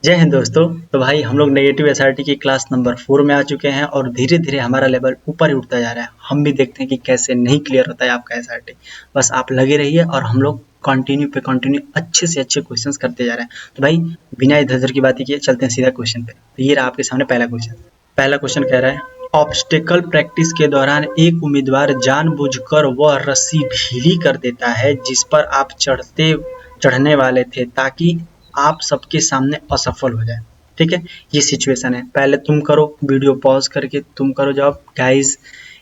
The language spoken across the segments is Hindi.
जय हिंद दोस्तों। तो भाई हम लोग नेगेटिव एसआरटी की क्लास नंबर 4 में आ चुके हैं और धीरे धीरे हमारा लेवल ऊपर ही उठता जा रहा है। हम भी देखते हैं कि कैसे नहीं क्लियर होता है आपका एसआरटी। बस आप लगे रहिए और हम लोग कंटिन्यू अच्छे से अच्छे क्वेश्चंस करते जा रहे हैं। तो भाई बिना इधर की बात किए चलते हैं सीधा क्वेश्चन पे। तो ये रहा आपके सामने पहला क्वेश्चन कह रहा है, ऑब्स्टेकल प्रैक्टिस के दौरान एक उम्मीदवार जानबूझकर वह रस्सी ढीली कर देता है जिस पर आप चढ़ने वाले थे ताकि आप सबके सामने असफल हो जाए। ठीक है, ये सिचुएशन है। पहले तुम करो, वीडियो पॉज करके तुम करो जवाब। गाइज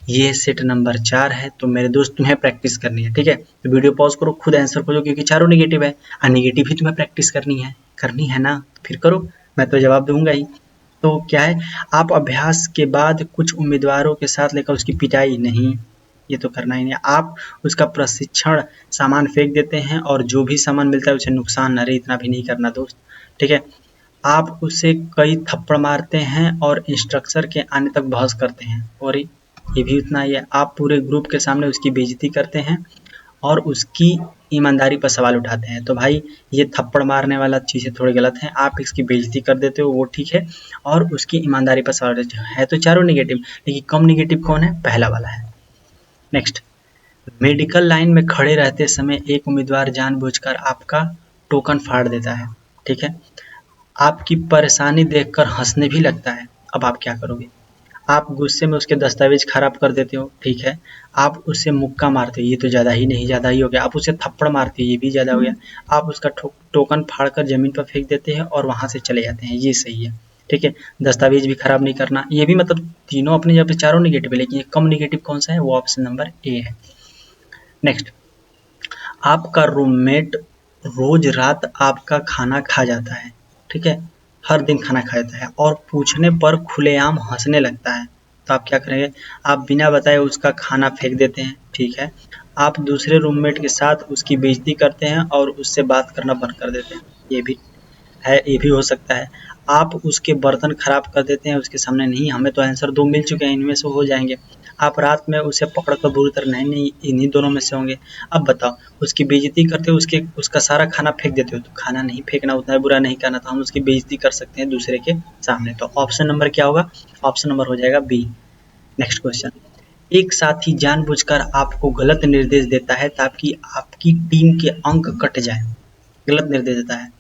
ये सेट नंबर 4 है, तो मेरे दोस्त तुम्हें प्रैक्टिस करनी है। ठीक है, तो वीडियो पॉज करो, खुद आंसर खोजो क्योंकि चारों नेगेटिव है और नेगेटिव ही तुम्हें प्रैक्टिस करनी है ना। फिर करो, मैं तो जवाब दूंगा ही। तो क्या है, आप अभ्यास के बाद कुछ उम्मीदवारों के साथ लेकर उसकी पिटाई नहीं, ये तो करना ही नहीं। आप उसका प्रशिक्षण सामान फेंक देते हैं और जो भी सामान मिलता है उसे नुकसान, अरे इतना भी नहीं करना दोस्त। ठीक है, आप उसे कई थप्पड़ मारते हैं और इंस्ट्रक्टर के आने तक बहस करते हैं, और ये भी उतना ही है। आप पूरे ग्रुप के सामने उसकी बेइज्जती करते हैं और उसकी ईमानदारी पर सवाल उठाते हैं। तो भाई ये थप्पड़ मारने वाला चीज़ें थोड़ी गलत हैं। आप इसकी बेइज्जती कर देते हो वो ठीक है, और उसकी ईमानदारी पर सवाल उठाते हैं तो चारों नेगेटिव, लेकिन कम नेगेटिव कौन है? पहला वाला है। नेक्स्ट, मेडिकल लाइन में खड़े रहते समय एक उम्मीदवार जानबूझकर आपका टोकन फाड़ देता है। ठीक है, आपकी परेशानी देखकर हंसने भी लगता है। अब आप क्या करोगे? आप गुस्से में उसके दस्तावेज खराब कर देते हो। ठीक है, आप उसे मुक्का मारते हो, ये तो ज़्यादा ही हो गया। आप उसे थप्पड़ मारते हो, ये भी ज़्यादा हो गया। आप उसका टोकन फाड़कर ज़मीन पर फेंक देते हैं और वहाँ से चले जाते हैं, ये सही है। ठीक है, दस्तावेज भी खराब नहीं करना, ये भी मतलब तीनों अपनी जगह पे चारों नेगेटिव है, लेकिन ये कम नेगेटिव कौन सा है? वो ऑप्शन नंबर ए है। नेक्स्ट, आपका रूममेट रोज रात आपका खाना खा जाता है। ठीक है, हर दिन खाना खा जाता है और पूछने पर खुलेआम हंसने लगता है। तो आप क्या करेंगे? आप बिना बताए उसका खाना फेंक देते हैं। ठीक है, आप दूसरे रूममेट के साथ उसकी बेइज्जती करते हैं और उससे बात करना बंद कर देते हैं, ये भी है, ये भी हो सकता है। आप उसके बर्तन खराब कर देते हैं उसके सामने। नहीं, हमें तो आंसर 2 मिल चुके हैं, इनमें से हो जाएंगे। आप रात में उसे पकड़कर बुरी तरह, नहीं इन्हीं दोनों में से होंगे। अब बताओ, उसकी बेइज्जती करते हो, उसका सारा खाना फेंक देते हो। तो खाना नहीं फेंकना, उतना बुरा नहीं करना, तो हम उसकी बेइज्जती कर सकते हैं दूसरे के सामने। तो ऑप्शन नंबर क्या होगा? ऑप्शन नंबर हो जाएगा बी। नेक्स्ट क्वेश्चन, एक साथी जानबूझकर आपको गलत निर्देश देता है ताकि आपकी टीम के अंक कट जाए। गलत निर्देश देता है,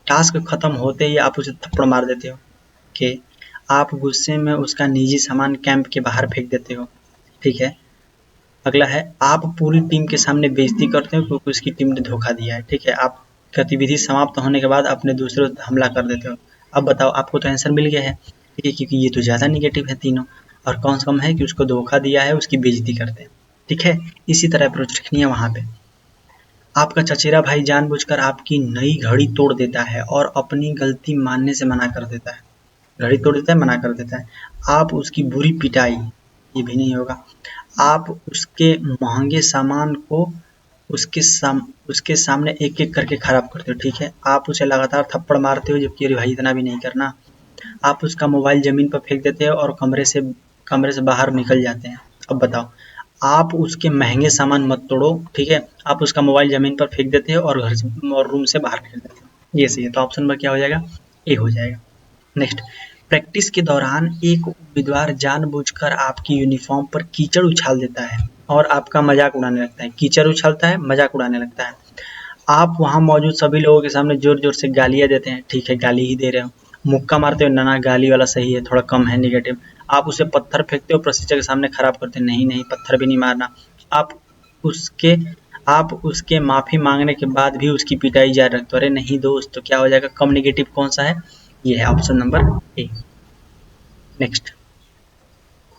टास्क खत्म होते ही आप उसे थप्पड़ मार देते हो। कि आप गुस्से में उसका निजी सामान कैंप के बाहर फेंक देते हो। ठीक है, अगला है, आप पूरी टीम के सामने बेइज्जती करते हो क्योंकि उसकी टीम ने धोखा दिया है। ठीक है, आप गतिविधि समाप्त होने के बाद अपने दूसरों पर हमला कर देते हो। अब बताओ, आपको तो आंसर मिल गया है। ठीक है, क्योंकि ये तो ज़्यादा निगेटिव है तीनों, और कौन सा कम है कि उसको धोखा दिया है, उसकी बेइज्जती करते हैं। ठीक है, इसी तरह अप्रोच रखनी है वहाँ पे। आपका चचेरा भाई जानबूझकर आपकी नई घड़ी तोड़ देता है और अपनी गलती मानने से मना कर देता है। घड़ी तोड़ देता है, मना कर देता है। आप उसकी बुरी पिटाई, ये भी नहीं होगा। आप उसके महंगे सामान को उसके सामने एक एक करके खराब करते हो। ठीक है, आप उसे लगातार थप्पड़ मारते हो जबकि अरे भाई इतना भी नहीं करना। आप उसका मोबाइल जमीन पर फेंक देते हो और कमरे से बाहर निकल जाते हैं। अब बताओ, आप उसके महंगे सामान मत तोड़ो। ठीक है, आप उसका मोबाइल जमीन पर फेंक देते हो और रूम से बाहर निकल जाते हो, ये सही है। तो ऑप्शन नंबर क्या हो जाएगा? ए हो जाएगा। नेक्स्ट, प्रैक्टिस के दौरान एक उम्मीदवार जानबूझकर आपकी यूनिफॉर्म पर कीचड़ उछाल देता है और आपका मजाक उड़ाने लगता है। कीचड़ उछालता है, मजाक उड़ाने लगता है। आप वहां मौजूद सभी लोगों के सामने जोर जोर से गालियां देते हैं। ठीक है, गाली ही दे रहे हो। मुक्का मारते हो, ना गाली वाला सही है, थोड़ा कम है नेगेटिव। आप उसे पत्थर फेंकते हो, प्रशिक्षक के सामने खराब करते हैं। नहीं, पत्थर भी नहीं मारना। आप उसके आप उसके माफी मांगने के बाद भी उसकी पिटाई जारी रखते हो। अरे नहीं दोस्त, तो क्या हो जाएगा? कम नेगेटिव कौन सा है? ये है ऑप्शन नंबर ए। नेक्स्ट,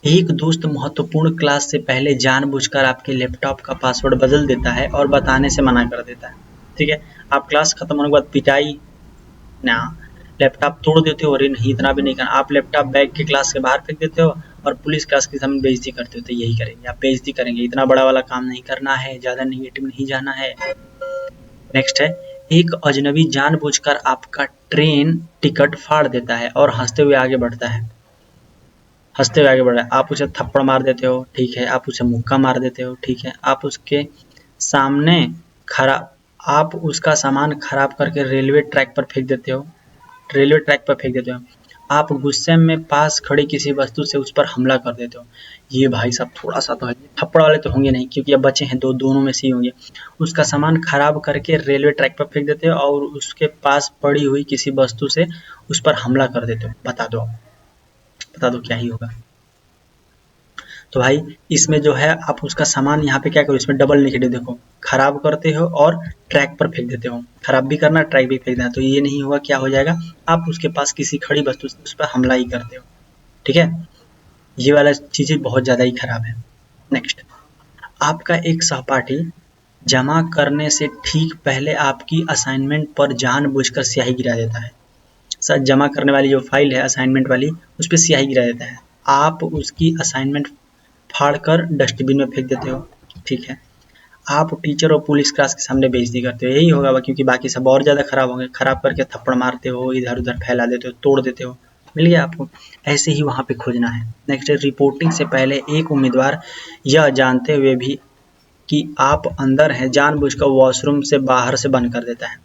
एक दोस्त महत्वपूर्ण क्लास से पहले जानबूझकर आपके लैपटॉप का पासवर्ड बदल देता है और बताने से मना कर देता है। ठीक है, आप क्लास खत्म होने के बाद पिटाई ना, लैपटॉप तोड़ देते हो। अरे नहीं, इतना भी नहीं करना। आप लैपटॉप बैग के क्लास के बाहर फेंक देते हो और पुलिस क्लास के सामने बेइज्जती करते हो। तो यही करेंगे, आप बेइज्जती करेंगे। इतना बड़ा वाला काम नहीं करना है, ज़्यादा नेगेटिव नहीं जाना है। नेक्स्ट है, एक अजनबी जानबूझकर आपका ट्रेन टिकट फाड़ देता है और हंसते हुए आगे बढ़ रहा है। आप उसे थप्पड़ मार देते हो। ठीक है, आप उसे मुक्का मार देते हो। ठीक है, सामने खरा आप उसका सामान खराब करके रेलवे ट्रैक पर फेंक देते हो। रेलवे ट्रैक पर फेंक देते हो, आप गुस्से में पास खड़ी किसी वस्तु से उस पर हमला कर देते हो। ये भाई साहब थोड़ा सा तो है, थप्पड़ वाले तो होंगे नहीं क्योंकि अब बचे हैं दो, दोनों में से ही होंगे। उसका सामान खराब करके रेलवे ट्रैक पर फेंक देते हो और उसके पास पड़ी हुई किसी वस्तु से उस पर हमला कर देते हो। बता दो क्या ही होगा। तो भाई इसमें जो है आप उसका सामान यहाँ पे क्या करो, इसमें डबल नेगेटिव देखो, खराब करते हो और ट्रैक पर फेंक देते हो। खराब भी करना, ट्रैक भी फेंक देना, तो ये नहीं हुआ, क्या हो जाएगा, आप उसके पास किसी खड़ी वस्तु से उस पर हमला ही करते हो। ठीक है, ये वाला चीजें बहुत ज्यादा ही खराब है। नेक्स्ट, आपका एक सहपाठी जमा करने से ठीक पहले आपकी असाइनमेंट पर जानबूझकर स्याही गिरा देता है। सर जमा करने वाली जो फाइल है असाइनमेंट वाली, उस पर स्याही गिरा देता है, आप उसकी असाइनमेंट फाड़कर डस्टबिन में फेंक देते हो। ठीक है, आप टीचर और पुलिस क्लास के सामने बेइज्जती करते हो, यही होगा क्योंकि बाकी सब और ज़्यादा खराब होंगे, खराब करके थप्पड़ मारते हो, इधर उधर फैला देते हो, तोड़ देते हो। मिल गया आपको, ऐसे ही वहाँ पे खोजना है। नेक्स्ट, रिपोर्टिंग से पहले एक उम्मीदवार यह जानते हुए भी कि आप अंदर हैं जानबूझकर वॉशरूम से बाहर से बंद कर देता है।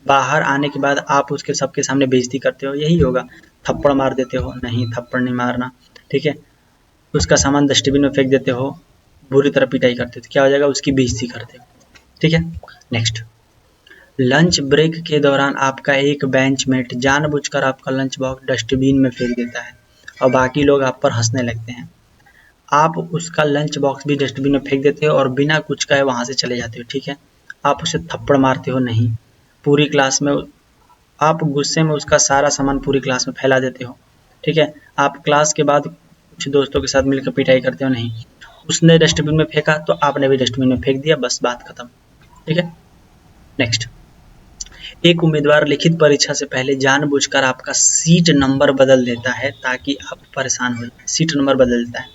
बाहर आने के बाद आप उसके सबके सामने बेइज्जती करते हो, यही होगा। थप्पड़ मार देते हो, नहीं थप्पड़ नहीं मारना। ठीक है, उसका सामान डस्टबिन में फेंक देते हो, बुरी तरह पिटाई करते हो, तो क्या हो जाएगा, उसकी बेइज्जती करते हो। ठीक है, नेक्स्ट, लंच ब्रेक के दौरान आपका एक बेंचमेट जानबूझकर आपका लंच बॉक्स डस्टबिन में फेंक देता है और बाकी लोग आप पर हंसने लगते हैं। आप उसका लंच बॉक्स भी डस्टबिन में फेंक देते हो और बिना कुछ कहे वहाँ से चले जाते हो। ठीक है, आप उसे थप्पड़ मारते हो नहीं, पूरी क्लास में आप गुस्से में उसका सारा सामान पूरी क्लास में फैला देते हो। ठीक है, आप क्लास के बाद कुछ दोस्तों के साथ मिलकर पिटाई करते हो नहीं, उसने डस्टबिन में फेंका तो आपने भी डस्टबिन में फेंक दिया, बस बात खत्म। ठीक है, नेक्स्ट, एक उम्मीदवार लिखित परीक्षा से पहले जानबूझकर आपका सीट नंबर बदल देता है ताकि आप परेशान हो जाए। सीट नंबर बदल देता है,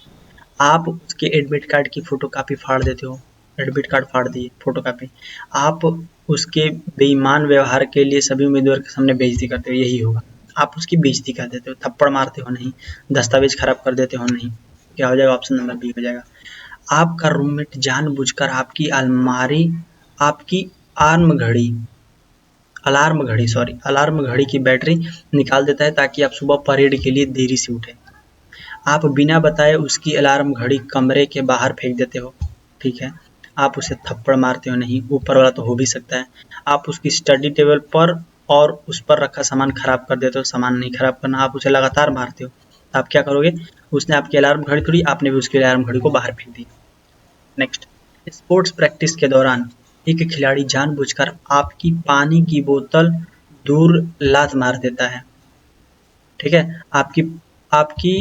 आप उसके एडमिट कार्ड की फोटोकॉपी फाड़ देते हो, एडमिट कार्ड फाड़ दिए, फोटोकॉपी। आप उसके बेईमान व्यवहार के लिए सभी उम्मीदवार के सामने बेइज्जती करते हो, यही होगा। आप उसकी बेइज्जती कर देते हो, थप्पड़ मारते हो नहीं, दस्तावेज खराब कर देते हो नहीं, क्या हो जाएगा, ऑप्शन नंबर बी हो जाएगा। आपका रूममेट जानबूझकर आपकी अलमारी, आपकी अलार्म घड़ी की बैटरी निकाल देता है ताकि आप सुबह परेड के लिए देरी से उठे। आप बिना बताए उसकी अलार्म घड़ी कमरे के बाहर फेंक देते हो। ठीक है, आप उसे थप्पड़ मारते हो नहीं, ऊपर वाला तो हो भी सकता है। आप उसकी स्टडी टेबल पर और उस पर रखा सामान खराब कर देते हो, सामान नहीं खराब करना, आप उसे लगातार मारते हो। आप क्या करोगे, उसने आपकी अलार्म घड़ी तोड़ी, आपने भी उसकी अलार्म घड़ी को बाहर फेंक दी। नेक्स्ट, स्पोर्ट्स प्रैक्टिस के दौरान एक खिलाड़ी जानबूझकर आपकी पानी की बोतल दूर लात मार देता है। ठीक है, आपकी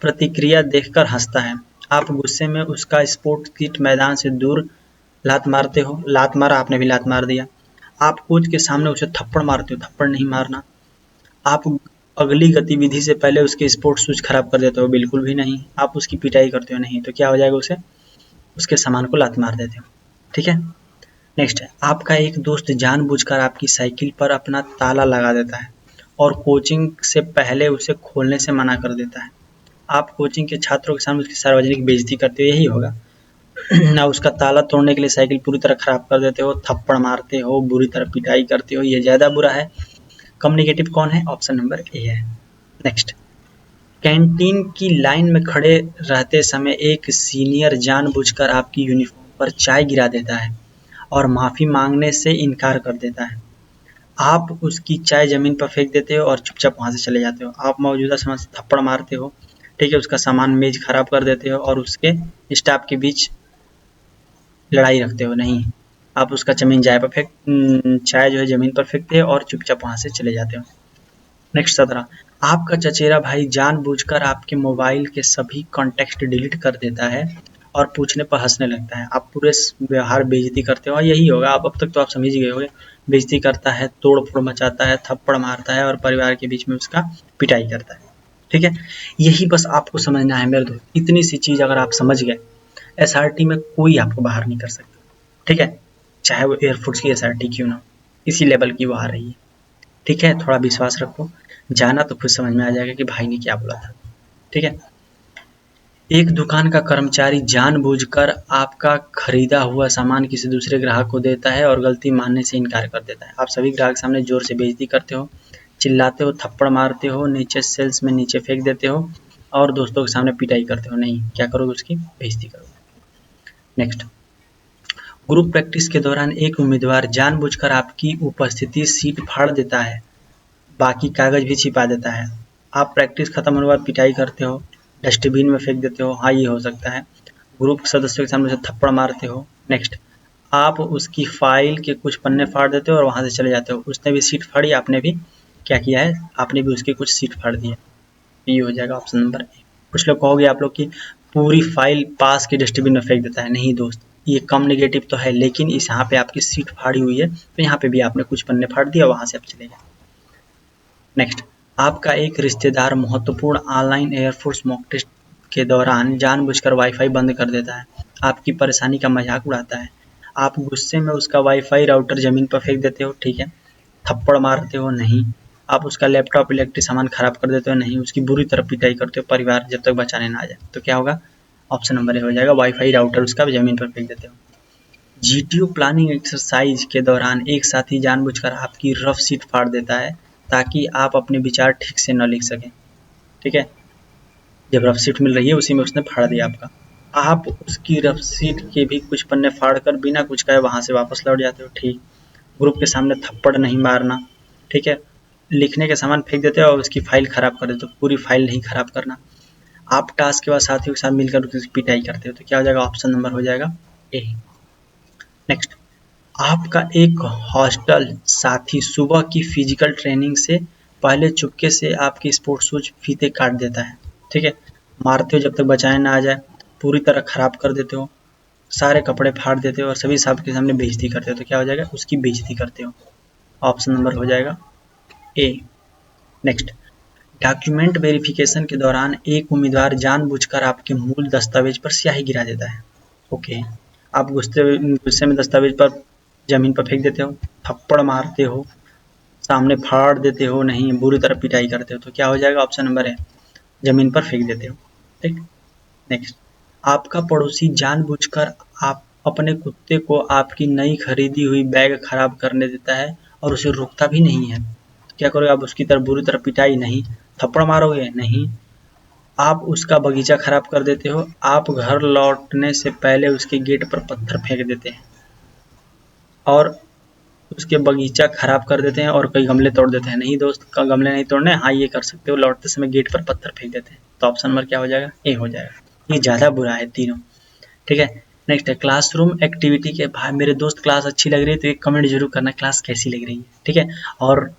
प्रतिक्रिया देखकर हंसता है, आप गुस्से में उसका स्पोर्ट्स किट मैदान से दूर लात मारते हो, लात मारा, आपने भी लात मार दिया। आप कोच के सामने उसे थप्पड़ मारते हो, थप्पड़ नहीं मारना। आप अगली गतिविधि से पहले उसके स्पोर्ट्स शूज खराब कर देते हो, बिल्कुल भी नहीं। आप उसकी पिटाई करते हो नहीं, तो क्या हो जाएगा, उसे उसके सामान को लात मार देते हो। ठीक है, नेक्स्ट है, आपका एक दोस्त जानबूझकर आपकी साइकिल पर अपना ताला लगा देता है और कोचिंग से पहले उसे खोलने से मना कर देता है। आप कोचिंग के छात्रों के सामने उसकी सार्वजनिक बेइज्जती करते हो, यही होगा ना। उसका ताला तोड़ने के लिए साइकिल पूरी तरह खराब कर देते हो, थप्पड़ मारते हो, बुरी तरह पिटाई करते हो, ये ज़्यादा बुरा है। कम्युनिकेटिव कौन है, ऑप्शन नंबर ए है। नेक्स्ट, कैंटीन की लाइन में खड़े रहते समय एक सीनियर जानबूझकर आपकी यूनिफॉर्म पर चाय गिरा देता है और माफ़ी मांगने से इनकार कर देता है। आप उसकी चाय ज़मीन पर फेंक देते हो और चुपचाप वहाँ से चले जाते हो। आप मौजूदा समय से थप्पड़ मारते हो, ठीक है, उसका सामान मेज खराब कर देते हो और उसके स्टाफ के बीच लड़ाई रखते हो नहीं, आप उसका चाय जो है ज़मीन पर फेंकते हो और चुपचाप वहाँ से चले जाते हो। नेक्स्ट 17, आपका चचेरा भाई जानबूझकर आपके मोबाइल के सभी कॉन्टेक्ट डिलीट कर देता है और पूछने पर हंसने लगता है। आप पूरे व्यवहार बेइज्जती करते हो, और यही होगा। आप अब तक तो आप समझ गए होंगे, बेइज्जती करता है, तोड़ फोड़ मचाता है, थप्पड़ मारता है और परिवार के बीच में उसका पिटाई करता है। ठीक है, यही बस आपको समझना है मेरे दोस्त। इतनी सी चीज़ अगर आप समझ गए, एसआरटी में कोई आपको बाहर नहीं कर सकता। ठीक है, चाहे वो एयरफोर्स की एसआरटी क्यों ना, इसी लेवल की वो आ रही है। ठीक है, थोड़ा विश्वास रखो, जाना तो खुद समझ में आ जाएगा कि भाई ने क्या बोला था। ठीक है, एक दुकान का कर्मचारी जानबूझकर आपका खरीदा हुआ सामान किसी दूसरे ग्राहक को देता है और गलती मानने से इनकार कर देता है। आप सभी ग्राहक सामने जोर से बेइज्जती करते हो, चिल्लाते हो, थप्पड़ मारते हो, नीचे सेल्स में नीचे फेंक देते हो और दोस्तों के सामने पिटाई करते हो। नहीं, क्या करोगे? उसकी बेइज्जती करोगे। नेक्स्ट, ग्रुप प्रैक्टिस के दौरान एक उम्मीदवार जानबूझकर आपकी उपस्थिति सीट फाड़ देता है, बाकी कागज भी छिपा देता है। आप प्रैक्टिस खत्म होने के बाद पिटाई करते हो, डस्टबिन में फेंक देते हो, हाँ ये हो सकता है। ग्रुप सदस्यों के सामने से थप्पड़ मारते हो। नेक्स्ट, आप उसकी फाइल के कुछ पन्ने फाड़ देते हो और वहां से चले जाते हो। उसने भी सीट फाड़ी, आपने भी क्या किया है? आपने भी उसकी कुछ सीट फाड़ दी है। ये हो जाएगा ऑप्शन नंबर ए। कुछ लोग कहोगे आप लोग की पूरी फाइल पास के डस्टबिन में फेंक देता है। नहीं दोस्त, ये कम नेगेटिव तो है, लेकिन इस यहाँ पे आपकी सीट फाड़ी हुई है तो यहाँ पे भी आपने कुछ पन्ने फाड़ दिया, वहां से आप चले गए। नेक्स्ट, आपका एक रिश्तेदार महत्वपूर्ण ऑनलाइन एयरफोर्स मॉक टेस्ट के दौरान जानबूझकर वाईफाई बंद कर देता है, आपकी परेशानी का मजाक उड़ाता है। आप गुस्से में उसका वाईफाई राउटर जमीन पर फेंक देते हो, ठीक है। थप्पड़ मारते हो, नहीं। आप उसका लैपटॉप इलेक्ट्रिक सामान खराब कर देते हो, नहीं। उसकी बुरी तरह पिटाई करते हो, परिवार जब तक बचाने ना आ जाए। तो क्या होगा? ऑप्शन नंबर ए हो जाएगा, वाईफाई राउटर उसका जमीन पर फेंक देते हो। जीटीओ प्लानिंग एक्सरसाइज के दौरान एक साथी जानबूझकर आपकी रफ शीट फाड़ देता है ताकि आप अपने विचार ठीक से न लिख सकें, ठीक है। जब रफ शीट मिल रही है उसी में उसने फाड़ दिया आपका। आप उसकी रफ शीट के भी कुछ पन्ने फाड़ कर बिना कुछ कहे वहां से वापस लौट जाते हो, ठीक। ग्रुप के सामने थप्पड़ नहीं मारना, ठीक है। लिखने के सामान फेंक देते हो और उसकी फाइल खराब कर देते हो, पूरी फाइल नहीं खराब करना। आप टास्क के बाद साथियों के साथ मिलकर उसकी पिटाई करते हो। तो क्या हो जाएगा? ऑप्शन नंबर हो जाएगा ए। नेक्स्ट, आपका एक हॉस्टल साथी सुबह की फिजिकल ट्रेनिंग से पहले चुपके से आपके स्पोर्ट्स शूज फीते काट देता है, ठीक है। मारते हो जब तक बचाए ना आ जाए, पूरी तरह खराब कर देते हो, सारे कपड़े फाड़ देते हो और सभी सबके सामने बेइज्जती करते हो। तो क्या हो जाएगा? उसकी बेइज्जती करते हो। ऑप्शन नंबर हो जाएगा ए। नेक्स्ट, डॉक्यूमेंट वेरिफिकेशन के दौरान एक उम्मीदवार जानबूझकर आपके मूल दस्तावेज पर स्याही गिरा देता है, ओके। आप गुस्से में दस्तावेज पर जमीन पर फेंक देते हो, थप्पड़ मारते हो, सामने फाड़ देते हो, नहीं, बुरी तरह पिटाई करते हो। तो क्या हो जाएगा? ऑप्शन नंबर है, जमीन पर फेंक देते हो, ठीक। नेक्स्ट, आपका पड़ोसी जानबूझकर आप अपने कुत्ते को आपकी नई खरीदी हुई बैग खराब करने देता है और उसे रोकता भी नहीं है। तो क्या करोगे? आप उसकी तरफ बुरी तरह पिटाई, नहीं। थप्पड़ मारोगे, नहीं। आप उसका बगीचा खराब कर देते हो, आप घर लौटने से पहले उसके गेट पर पत्थर फेंक देते हैं और उसके बगीचा खराब कर देते हैं और कई गमले तोड़ देते हैं। नहीं दोस्त, गमले नहीं तोड़ने, हाँ ये कर सकते हो, लौटते समय गेट पर पत्थर फेंक देते हैं। तो ऑप्शन नंबर क्या हो जाएगा? ए हो जाएगा। ये ज़्यादा बुरा है तीनों, ठीक है। नेक्स्ट है क्लासरूम एक्टिविटी के भाई मेरे दोस्त क्लास अच्छी लग रही है तो एक कमेंट जरूर करना क्लास कैसी लग रही है, ठीक है। और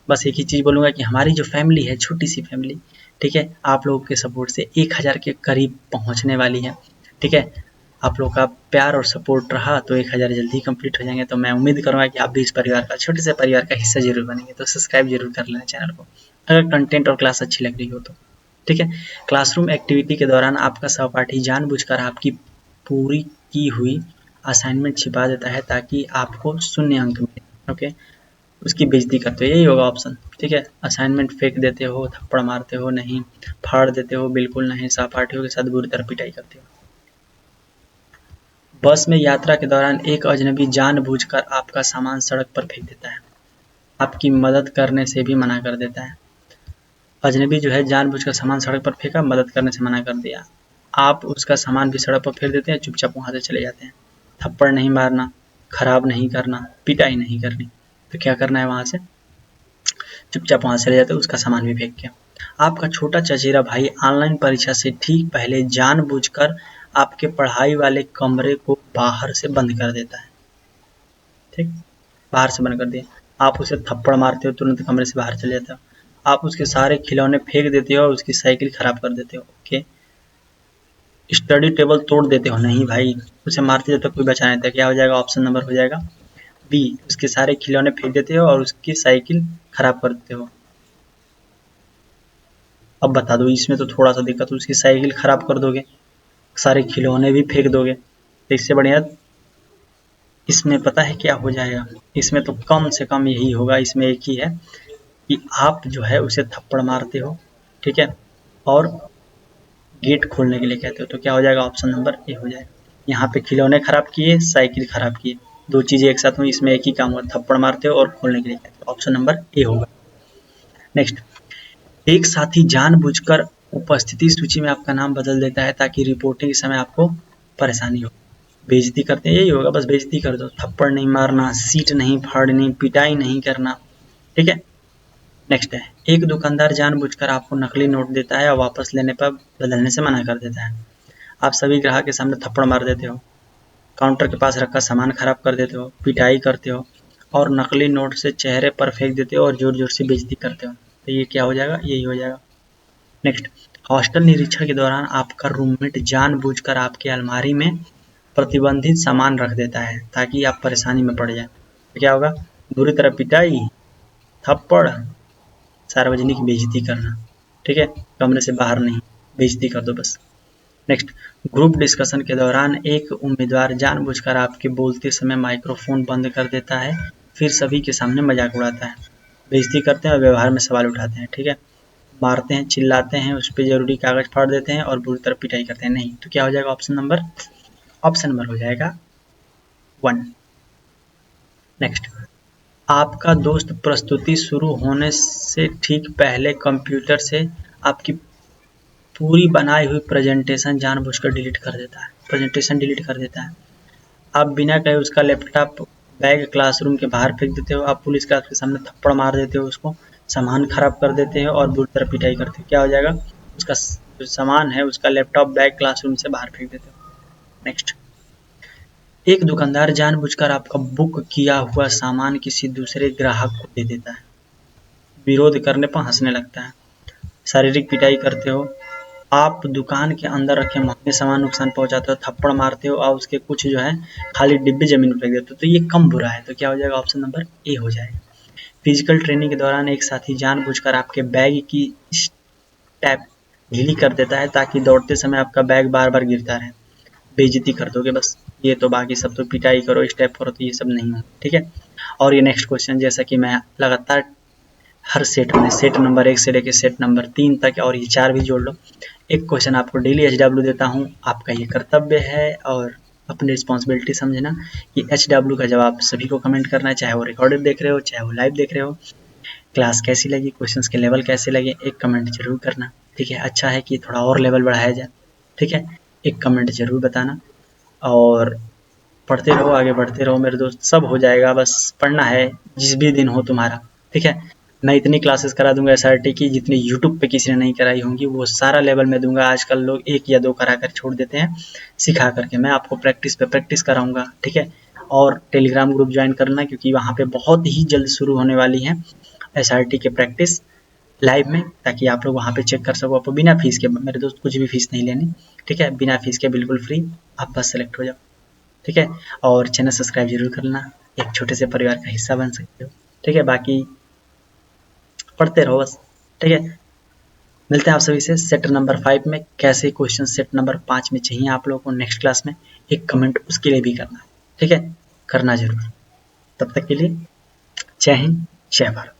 बस एक ही चीज़ बोलूँगा कि हमारी जो फैमिली है, छोटी सी फैमिली, ठीक है, आप लोगों के सपोर्ट से 1000 के करीब पहुँचने वाली है, ठीक है। आप लोग का प्यार और सपोर्ट रहा तो 1000 जल्दी कंप्लीट हो जाएंगे। तो मैं उम्मीद करूँगा कि आप भी इस परिवार का, छोटे से परिवार का हिस्सा जरूर बनेंगे। तो सब्सक्राइब जरूर कर लेना चैनल को अगर कंटेंट और क्लास अच्छी लग रही हो तो, ठीक है। क्लासरूम एक्टिविटी के दौरान आपका सहपाठी जानबूझकर आपकी पूरी की हुई असाइनमेंट छिपा देता है ताकि आपको 0 अंक मिले, ओके। उसकी बेइज्जती करते हो, यही होगा ऑप्शन, ठीक है। असाइनमेंट फेंक देते हो, थप्पड़ मारते हो, नहीं। फाड़ देते हो, बिल्कुल नहीं। सहपाठियों के साथ बुरी तरह पिटाई करते हो। बस में यात्रा के दौरान एक अजनबी जानबूझकर आपका सामान सड़क पर फेंक देता है, आपकी मदद करने से भी मना कर देता है। अजनबी जो है जानबूझकर सामान सड़क पर फेंका, मदद करने से मना कर दिया। आप उसका सामान भी सड़क पर फेंक देते हैं, चुपचाप वहाँ से चले जाते हैं। थप्पड़ नहीं मारना, खराब नहीं करना, पिटाई नहीं करनी। तो क्या करना है? वहाँ से चुपचाप वहाँ चले जाते हैं, उसका सामान भी फेंक के। आपका छोटा चचेरा भाई ऑनलाइन परीक्षा से ठीक पहले जानबूझकर आपके पढ़ाई वाले कमरे को बाहर से बंद कर देता है, ठीक। बाहर से बंद कर दिया। आप उसे थप्पड़ मारते हो, तुरंत कमरे से बाहर चले जाते हो। आप उसके सारे खिलौने फेंक देते हो और उसकी साइकिल खराब कर देते हो, ओके। स्टडी टेबल तोड़ देते हो, नहीं भाई, उसे मारते जब तक कोई बचा नहीं था। क्या हो जाएगा? ऑप्शन नंबर हो जाएगा बी। उसके सारे खिलौने फेंक देते हो और उसकी साइकिल खराब कर देते हो। अब बता दो, इसमें तो थोड़ा सा दिक्कत, उसकी साइकिल खराब कर दोगे, सारे खिलौने भी फेंक दोगे, तो इससे बढ़िया इसमें पता है क्या हो जाएगा? इसमें तो कम से कम यही होगा, इसमें एक ही है कि आप जो है उसे थप्पड़ मारते हो, ठीक है, और गेट खोलने के लिए कहते हो। तो क्या हो जाएगा? ऑप्शन नंबर ए हो जाएगा। यहाँ पे खिलौने खराब किए, साइकिल खराब किए, दो चीजें एक साथ हुई, इसमें एक ही काम हुआ, थप्पड़ मारते हो और खोलने के लिए कहते हो। ऑप्शन नंबर ए होगा। नेक्स्ट, एक साथी जानबूझकर उपस्थिति सूची में आपका नाम बदल देता है ताकि रिपोर्टिंग के समय आपको परेशानी हो। बेइज्जती करते हैं, यही होगा, बस बेइज्जती कर दो। थप्पड़ नहीं मारना, सीट नहीं फाड़नी, पिटाई नहीं करना, ठीक है। नेक्स्ट है, एक दुकानदार जानबूझकर आपको नकली नोट देता है और वापस लेने पर बदलने से मना कर देता है। आप सभी ग्राहक के सामने थप्पड़ मार देते हो, काउंटर के पास रखा सामान खराब कर देते हो, पिटाई करते हो और नकली नोट से चेहरे पर फेंक देते हो और जोर जोर से बेइज्जती करते हो। तो ये क्या हो जाएगा, यही हो जाएगा। नेक्स्ट, हॉस्टल निरीक्षण के दौरान आपका रूममेट जानबूझकर आपकी अलमारी में प्रतिबंधित सामान रख देता है ताकि आप परेशानी में पड़ जाए। तो क्या होगा, बुरी तरह पिटाई, थप्पड़, सार्वजनिक बेइज्जती करना, ठीक है। कमरे से बाहर नहीं, बेइज्जती कर दो बस। नेक्स्ट, ग्रुप डिस्कशन के दौरान एक उम्मीदवार जानबूझकर आपके बोलते समय माइक्रोफोन बंद कर देता है, फिर सभी के सामने मजाक उड़ाता है, बेइज्जती करते हैं और व्यवहार में सवाल उठाते हैं, ठीक है। मारते हैं, चिल्लाते हैं, उस पर जरूरी कागज फाड़ देते हैं और बुरी तरह पिटाई करते हैं। नहीं, तो क्या हो जाएगा, ऑप्शन नंबर हो जाएगा 1। नेक्स्ट, आपका दोस्त प्रस्तुति शुरू होने से ठीक पहले कंप्यूटर से आपकी पूरी बनाई हुई प्रेजेंटेशन जानबूझकर डिलीट कर देता है, प्रेजेंटेशन डिलीट कर देता है। आप बिना कहे उसका लैपटॉप बैग क्लासरूम के बाहर फेंक देते हो, आप पुलिस के सामने थप्पड़ मार देते हो, उसको सामान खराब कर देते हो और बुरी तरह पिटाई करते हो। क्या हो जाएगा, उसका जो सामान है, उसका लैपटॉप बैग क्लासरूम से बाहर फेंक देते हो। नेक्स्ट, एक दुकानदार जानबूझकर आपका बुक किया हुआ सामान किसी दूसरे ग्राहक को दे देता है, विरोध करने पर हंसने लगता है, शारीरिक पिटाई करते हो, आप दुकान के अंदर रखे महंगे सामान नुकसान पहुंचाते हो, थप्पड़ मारते हो और उसके कुछ जो है खाली डिब्बे जमीन पर फेंक देते हो। तो ये कम बुरा है, तो क्या हो जाएगा, ऑप्शन नंबर ए हो जाएगा। फिजिकल ट्रेनिंग के दौरान एक साथी जानबूझकर आपके बैग की स्टेप ढीली कर देता है ताकि दौड़ते समय आपका बैग बार बार गिरता रहे, बेइज्जती कर दोगे बस। ये तो बाकी सब तो पिटाई करो, स्टेप करो, तो ये सब नहीं हो, ठीक है। और ये नेक्स्ट क्वेश्चन, जैसा कि मैं लगातार हर सेट में, सेट नंबर 1 से लेकर सेट नंबर 3 तक और ये 4 भी जोड़ लो, एक क्वेश्चन आपको डेली HW देता हूँ। आपका ये कर्तव्य है और अपनी रिस्पॉन्सिबिलिटी समझना कि HW का जवाब सभी को कमेंट करना है, चाहे वो रिकॉर्डेड देख रहे हो, चाहे वो लाइव देख रहे हो। क्लास कैसी लगी, क्वेश्चंस के लेवल कैसे लगे, एक कमेंट जरूर करना, ठीक है। अच्छा है कि थोड़ा और लेवल बढ़ाया जाए, ठीक है। एक कमेंट जरूर बताना और पढ़ते रहो, आगे बढ़ते रहो मेरे दोस्त, सब हो जाएगा, बस पढ़ना है जिस भी दिन हो तुम्हारा, ठीक है। मैं इतनी क्लासेस करा दूंगा SRT की जितनी यूट्यूब पे किसी ने नहीं कराई होंगी, वो सारा लेवल में दूंगा। आजकल लोग 1 या 2 करा कर छोड़ देते हैं, सिखा करके मैं आपको प्रैक्टिस पे प्रैक्टिस कराऊंगा, ठीक है। और टेलीग्राम ग्रुप ज्वाइन करना, क्योंकि वहाँ पे बहुत ही जल्द शुरू होने वाली है SRT के प्रैक्टिस लाइव में, ताकि आप लोग वहाँ पे चेक कर सको। आपको बिना फीस के, मेरे दोस्त, कुछ भी फीस नहीं लेनी, ठीक है, बिना फीस के, बिल्कुल फ्री, आप बस सेलेक्ट हो जाओ, ठीक है। और चैनल सब्सक्राइब जरूर करना, एक छोटे से परिवार का हिस्सा बन सकते हो, ठीक है। बाकी पढ़ते रहो बस, ठीक है। मिलते हैं आप सभी से सेट नंबर 5 में। कैसे क्वेश्चन सेट नंबर 5 में चाहिए आप लोगों को नेक्स्ट क्लास में, एक कमेंट उसके लिए भी करना, ठीक है, करना जरूर। तब तक के लिए जय हिंद, जय भारत।